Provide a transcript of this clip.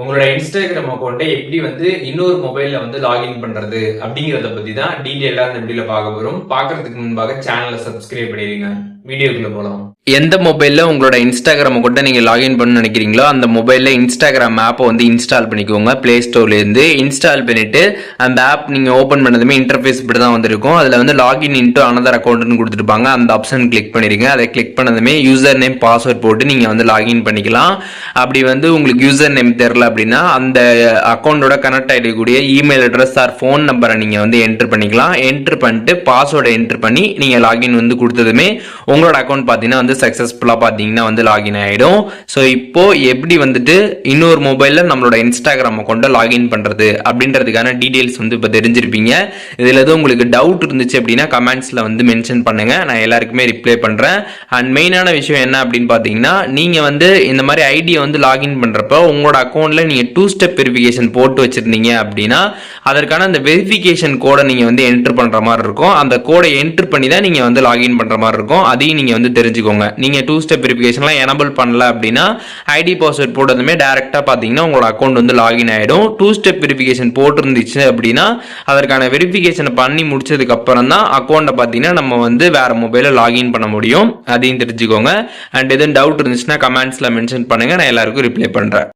உங்களோட இன்ஸ்டாகிராம் அக்கௌண்ட்டை எப்படி இன்னொரு மொபைல்ல லாகின் பண்றது அப்படிங்கறத பத்தி தான் டீடைலா இந்த வீடியோல பார்க்க போறோம். பார்க்கறதுக்கு முன்பாக சேனலை சப்ஸ்கிரைப் பண்ணிடுங்க. வீடியோக்குள்ள போலாம். எந்த மொபைல்ல உங்களோட இன்ஸ்டாகிராம் அக்கௌண்ட்டை நீங்க லாகின் பண்ண நினைக்கிறீங்களோ அந்த மொபைல்ல இன்ஸ்டாகிராம் ஆப்பை இன்ஸ்டால் பண்ணிக்கோங்க. பிளே ஸ்டோர்ல இருந்து இன்ஸ்டால் பண்ணிட்டு அந்த ஆப் நீங்க ஓபன் பண்ணதுமே இன்டர்ஃபேஸ் இப்படி தான் வந்திருக்கும். அதுல லாகின் இன்டு அனதர் அக்கௌண்ட்னு கொடுத்துருப்பாங்க. அந்த ஆப்ஷன் கிளிக் பண்ணிருங்க. அதை கிளிக் பண்ணதுமே யூசர் நேம் பாஸ்வேர்ட் போட்டு நீங்க லாகின் பண்ணிக்கலாம். அப்படி உங்களுக்கு யூசர் நேம் தெரியல அப்படின்னா அந்த அக்கௌண்டோட கனெக்ட் ஆகிடக்கூடிய இமெயில் அட்ரஸ் ஆர் ஃபோன் நம்பரை நீங்க என்டர் பண்ணிக்கலாம். என்டர் பண்ணிட்டு பாஸ்வேர்டை என்டர் பண்ணி நீங்க லாகின் கொடுத்ததுமே உங்களோட அக்கௌண்ட் பார்த்தீங்கன்னா சக்சஸ்ஃபுல்லா பார்த்தீங்கன்னா லாகின் ஆயிடும். ஸோ இப்போ எப்படி இன்னொரு மொபைல்ல நம்மளோட இன்ஸ்டாகிராம் அக்கௌண்ட்டை லாகின் பண்றது அப்படின்றதுக்கான டீடைல்ஸ் இப்போ தெரிஞ்சிருப்பீங்க. இதுல எதுவும் உங்களுக்கு டவுட் இருந்துச்சு அப்படின்னா கமெண்ட்ஸ்ல மென்ஷன் பண்ணுங்க. நான் எல்லாருக்குமே ரிப்ளை பண்றேன். அண்ட் மெயினான விஷயம் என்ன அப்படின்னு பார்த்தீங்கன்னா நீங்க இந்த மாதிரி ஐடியை லாகின் பண்றப்ப உங்களோட அக்கௌண்ட்ல நீங்க 2 ஸ்டெப் வெரிஃபிகேஷன் போட்டு வச்சிருந்தீங்க அப்படின்னா அதற்கான அந்த வெரிஃபிகேஷன் கோடை நீங்க என்டர் பண்ற மாதிரி இருக்கும். அந்த கோடை என்டர் பண்ணி தான் நீங்க லாகின் பண்ற மாதிரி இருக்கும். அதையும் நீங்க தெரிஞ்சுக்கோங்க. நீங்க 2 ஸ்டெப் வெரிஃபிகேஷன்லாம் எனேபிள் பண்ணல அப்படின்னா ஐடி பாஸ்வேர்ட் போட்டதுமே டைரக்டா பாத்தீங்கன்னா உங்களோட அக்கௌண்ட் லாகின் ஆயிடும். 2 ஸ்டெப் வெரிஃபிகேஷன் போட்டிருந்துச்சு அப்படின்னா அதற்கான வெரிஃபிகேஷன் பண்ணி முடிச்சதுக்கு அப்புறம் தான் அக்கௌண்ட்டை பாத்தீங்கன்னா நம்ம வேற மொபைல லாகின் பண்ண முடியும். அதையும் தெரிஞ்சுக்கோங்க. அண்ட் எதுவும் டவுட் இருந்துச்சுன்னா கமெண்ட்ஸ்ல மென்ஷன் பண்ணுங்க. நான் எல்லாருக்கும் ரிப்ளை பண்றேன்.